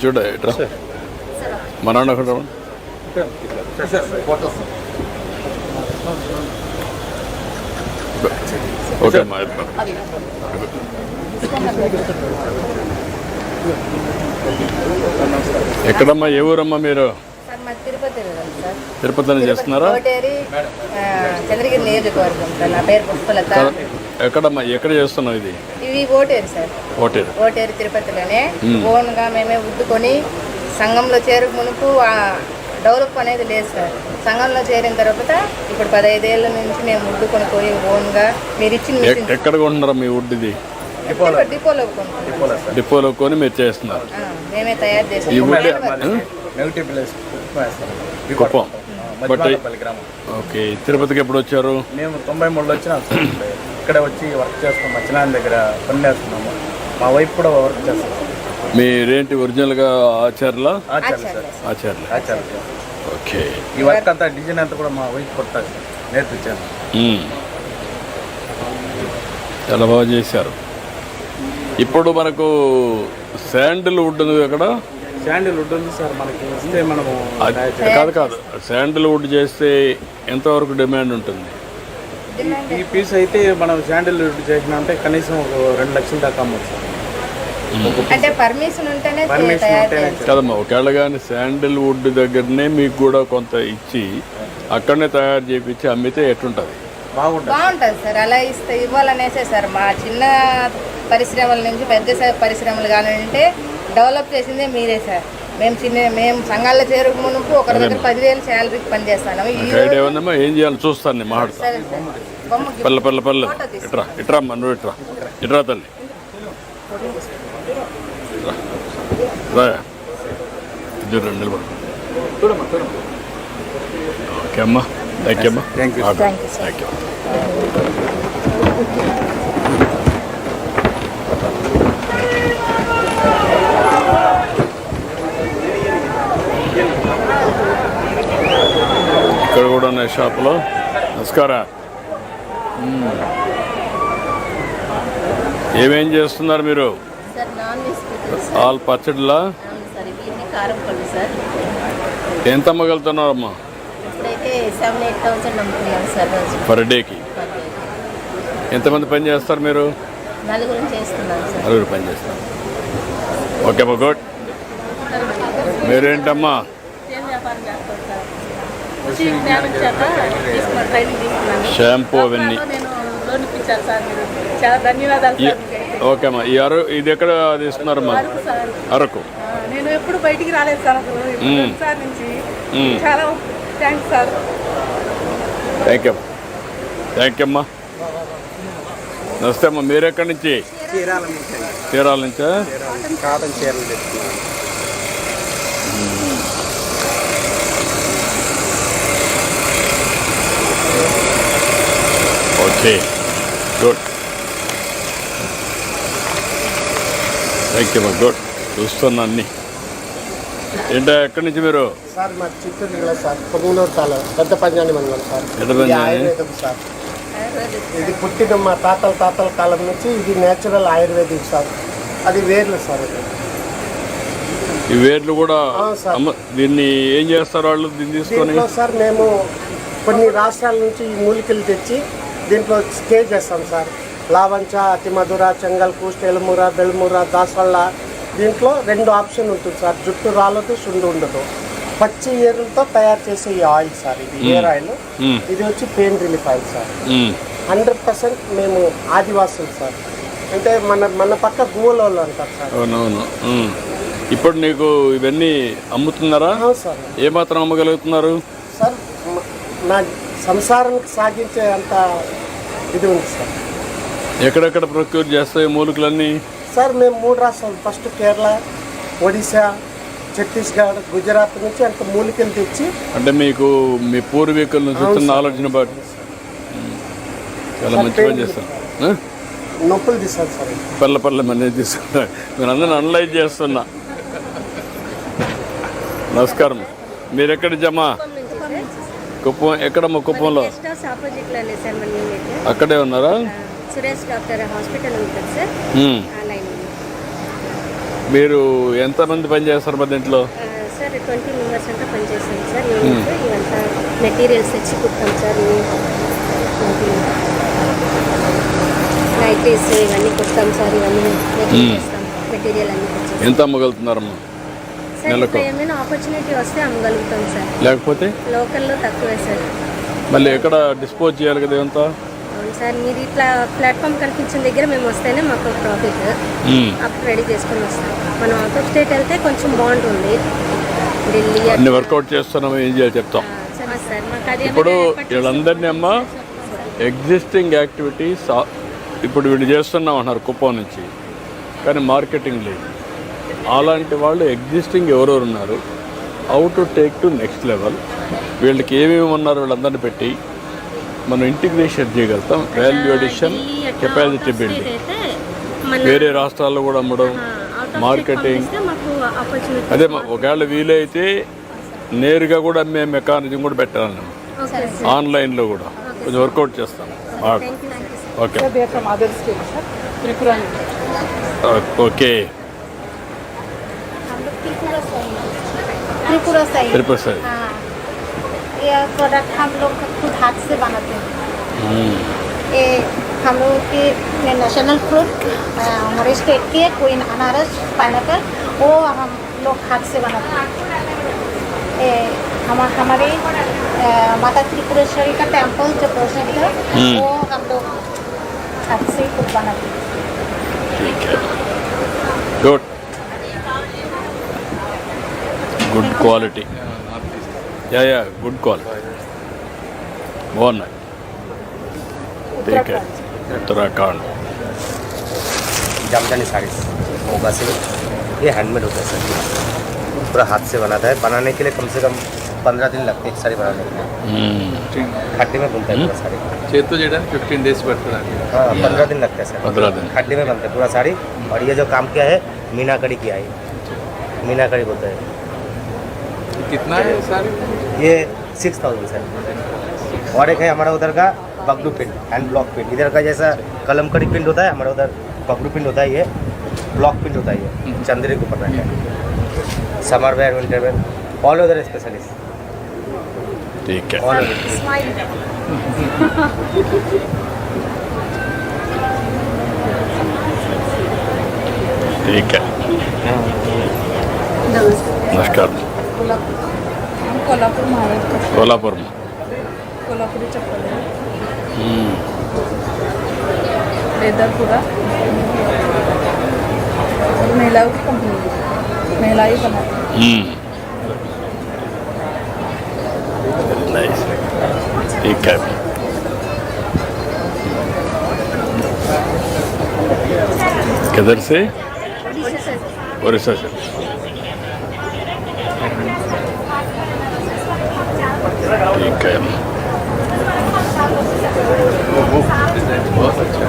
చూడ మన ఓకే అమ్మా. ఎక్కడమ్మా, ఏ ఊరమ్మా మీరు? తిరుపతిని చేస్తున్నారా? చంద్రగిరి నియోజకవర్గం సార్. నా పేరు పుష్పలత. ఎక్కడమ్మా, ఎక్కడ చేస్తున్నావు ఇది? ఇవి ఓటేరు సార్. ఓటేరు తిరుపతిలోనే ఓన్గా మేమే ఉద్దుకొని సంఘంలో చేరు మునుపు డెవలప్ అనేది లేదు సార్. సంఘంలో చేరిన తర్వాత ఇప్పుడు 15 ఏళ్ళ నుంచి మేము ఉద్దుకొని పోయి ఓన్గా మీరు ఇచ్చిన ఎక్కడ కొంటున్నారా మీ వుడ్? ఇది డిపోలో కొని మీరు చేస్తున్నారు? మేమే తయారు చేస్తాం. కుప్పం. ఓకే, తిరుపతికి ఎప్పుడు వచ్చారు? మేము 93లో వచ్చినాం సార్. ఇక్కడే వచ్చి వర్క్ చేస్తాం. మచ్చినాయన దగ్గర పని చేస్తున్నాము. మా వైఫ్ కూడా వర్క్ చేస్తాం. మీరేంటి ఒరిజినల్గా ఆచార్యుల? ఆచార్య. ఓకే. ఈ వర్క్ అంతా డిజైన్ అంతా కూడా మా వైఫ్ కొట్టాలి నేర్పించాను. చాలా బాగా చేశారు. ఇప్పుడు మనకు శాండిల్వుడ్ ఉంది అక్కడ. శాండిల్వుడ్ ఉంది సార్. మనకి వస్తే మనము కాదు శాండిల్వుడ్ చేస్తే ఎంతవరకు డిమాండ్ ఉంటుంది? ఈ పీస్ అయితే మనం శాండిల్వుడ్ చేసిన అంటే కనీసం ఒక 2 లక్షల దాకా అమ్మచ్చు సార్. అంటే పర్మిషన్ ఉంటేనే కదమ్మా. ఒకవేళ కానీ శాండిల్వుడ్ దగ్గరనే మీకు కూడా కొంత ఇచ్చి అక్కడనే తయారు చేయించి అమ్మితే ఎట్లుంటుంది? బాగుంటుంది సార్. అలా ఇవ్వాలనేసే సార్. మా చిన్న పరిశ్రమల నుంచి పెద్ద పరిశ్రమలు కానివ్వంటే డెవలప్ చేసిందే మీరే సార్. మేము సంఘాల్లో చేరుకు మునుపు ఒకరి దగ్గర 10,000 శాలరీకి పనిచేస్తాను. ఏం చేయాలి చూస్తాను నేను మాట్లాడతాను. పల్లె ఇట్రా అమ్మా, నువ్వు ఇట్రా తల్లి. నిలబడు. ఓకే అమ్మా, థ్యాంక్ యూ అమ్మా. Thank you. ఇక్కడ కూడా ఉన్నాయి షాప్లో. నమస్కారం. ఏమేం చేస్తున్నారు మీరు? ఆల్ పచ్చడిలా? ఎంత అమ్మగలుగుతున్నారమ్మా? పర్ డేకి ఎంతమంది పని చేస్తారు మీరు? 4 పని చేస్తారు. ఓకే అమ్మా, గుడ్. మీరేంటమ్మా? షాంపూ అవన్నీ. ఓకే అమ్మా. ఇది ఎక్కడ తీసుకున్నారమ్మా? అరకు. నేను ఎప్పుడు బయటికి రాలేదు సార్. సార్ నుంచి చాలా thanks sir. Thank you. Thank you అమ్మా. నమస్తే అమ్మా. మీరు ఎక్కడి నుంచి? చీరాల నుంచా? కాటన్ చీరలు. Okay, good. థ్యాంక్ యూ అమ్మా, గుడ్. చూస్తున్నా అన్నీ. ఏంటో ఎక్కడి నుంచి మీరు? సార్ మా చిత్తూరు జిల్లా సార్. పొంగనూరు తాలూకా పెద్ద పంజాని మండలం సార్. ఆయుర్వేదం సార్. ఇది పుట్టిన మా తాతల కాలం నుంచి ఇది నేచురల్ ఆయుర్వేదిక్ సార్. అది వేర్లు సార్. ఈ వేర్లు కూడా దీన్ని ఏం చేస్తారు వాళ్ళు? దీన్ని తీసుకొని సార్ మేము కొన్ని రాష్ట్రాల నుంచి ఈ మూలికలు తెచ్చి దీంట్లో స్టే చేస్తాం సార్. లావంచ, అతిమధుర, చెంగల్పూస్ట్, ఎలుముర, బెల్ముర, దాసవళ్ళ. దీంట్లో 2 ఆప్షన్ ఉంటుంది సార్. జుట్టు రాలదు, సుండు ఉండదు. పచ్చి ఏరులతో తయారు చేసే ఈ ఆయిల్ సార్. ఇది హెయిర్ ఆయిల్. ఇది వచ్చి పెయిన్ రిలీఫ్ ఆయిల్ సార్. 100% మేము ఆదివాసులు సార్. అంటే మన పక్క గువ్వలోళ్ళు అంటారు సార్. అవునవును. ఇప్పుడు నీకు ఇవన్నీ అమ్ముతున్నారా? సార్. ఏమాత్రం అమ్మగలుగుతున్నారు సార్? నా సంసారానికి సాగించే అంత ఇది ఉంది సార్. ఎక్కడెక్కడ ప్రొక్యూర్ చేస్తాయి మూలికలన్నీ? సార్ మేము 3 రాష్ట్రాలు, ఫస్ట్ కేరళ, ఒడిశా, ఛత్తీస్గఢ్, గుజరాత్ నుంచి అంత మూలికలు తెచ్చి. అంటే మీకు మీ పూర్వీకుల నుంచి వస్తున్న ఆలోచన బట్టి చాలా మంచి పని చేస్తాను. నొప్పులు తీస్తారు సార్. పల్లె మనీ తీసుకున్నా. నేను అందరిని అనలైజ్ చేస్తున్నా. నమస్కారం. మీరు ఎక్కడ జమా? కుప్పం. ఎక్కడమ్మా కుప్పంలో? అక్కడే ఉన్నారా? సురేష్ డాక్టర్ హాస్పిటల్ ఉంటుంది సార్ మ్మ్. ఆ లైన్ మీరు ఎంతమంది పని చేస్తారు మరి దీంట్లో? సార్ 20 మెంబర్స్ అంతా పనిచేస్తాం సార్. మేము ఇవంతా మెటీరియల్స్ తెచ్చి కుడతాం సార్. నైటీస్ ఇవన్నీ కుడతాం సార్. ఇవన్నీ చేస్తాం మెటీరియల్ అన్నీ తెచ్చేస్తాం. ఎంత అమ్మగలుగుతున్నారమ్మా సార్ నెలకు? ఇప్పుడు ఏమైనా ఆపర్చునిటీ వస్తే అమ్మగలుగుతాం సార్. లేకపోతే లోకల్లో తక్కువే సార్. మళ్ళీ ఎక్కడ డిస్పోజ్ చేయాలి కదా ఇదంతా? అవును సార్, మీరు ఇట్లా ప్లాట్ఫామ్ కనిపించిన దగ్గర మేము వస్తేనే మాకు ప్రాఫిట్. అప్పుడు రెడీ చేసుకొని వస్తాం. మనం అవుట్ ఆఫ్ స్టేట్ వెళ్తే కొంచెం బాగుంటుంది. ఢిల్లీ అన్ని వర్కౌట్ చేస్తున్నాము, ఏం చేయాలి చెప్తాం. సార్ మాకు అది ఇప్పుడు వీళ్ళందరినీ అమ్మ ఎగ్జిస్టింగ్ యాక్టివిటీస్ ఇప్పుడు వీళ్ళు చేస్తున్నాం అన్నారు కుప్పం నుంచి, కానీ మార్కెటింగ్ లేదు. అలాంటి వాళ్ళు ఎగ్జిస్టింగ్ ఎవరెవరు ఉన్నారు, how to take to next level, వీళ్ళకి ఏమేమి ఉన్నారు వీళ్ళందరినీ పెట్టి మనం ఇంటిగ్రేషన్ చేయగలుగుతాం. వాల్యూ అడిషన్, కెపాసిటీ బిల్డింగ్, వేరే రాష్ట్రాల్లో కూడా అమ్మడం, మార్కెటింగ్. అదే ఒకవేళ వీలైతే నేరుగా కూడా అమ్మే మెకానిజం కూడా పెట్టాలి, ఆన్లైన్లో కూడా కొంచెం వర్కౌట్ చేస్తాం. Okay okay. त्रिपुरा से हाँ, ये प्रोडक्ट हम लोग खुद हाथ से बनाते हैं। ये हम लोग के नेशनल फ्रूट हमारे स्टेट के कोई अनारस पाइनएप्पल वो हम लोग हाथ से बनाते हैं। हमारे माता त्रिपुरेश्वरी का टेम्पल जो प्रसिद्ध है वो हम लोग हाथ से खुद बनाते हैं। Good good quality. Yeah good quality బాగున్నాయి. उत्तराखंड जामदानी साड़ी मोगा से ये हैंडमेड होता है सर, पूरा हाथ से बनाता है. बनाने के लिए कम से कम 15 दिन लगते हैं एक साड़ी बनाने के लिए. खड्डे में बुनता है पूरा साड़ी. చేతితో చేయడానికి 15 days పడుతుంది. हाँ 15 दिन लगते हैं सर. 15 दिन खड्डे में बनता है पूरा साड़ी. और ये जो काम किया है मीनाकड़ी किया है, मीनाकड़ी बोलता है. कितना है साड़ी? ये 6000 सर. और एक है हमारा उधर का बगलू प्रिंट, हैंड ब्लॉक प्रिंट. इधर का जैसा कलमकड़ी प्रिंट होता है, हमारा उधर बगलू प्रिंट होता है. ये ब्लॉक प्रिंट होता है. ये चंदेरी के ऊपर रहता है. Summer wear, winter wear, all over specialist. ठीक है. ऑल ठीक है. नमस्कार. कोल्हापूर महाराष्ट्र. कोल्हापूर में कोल्हापुरी चप्पल लेदर पूरा महिलाओं की कंपनी, महिला ही बनाती है. नाइस. ठीक है. किधर से? उड़ीसा से. ठीक है. बहुत अच्छा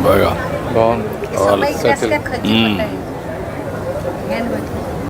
बघा बहुत और ड्रेस का खर्च पड़ता है।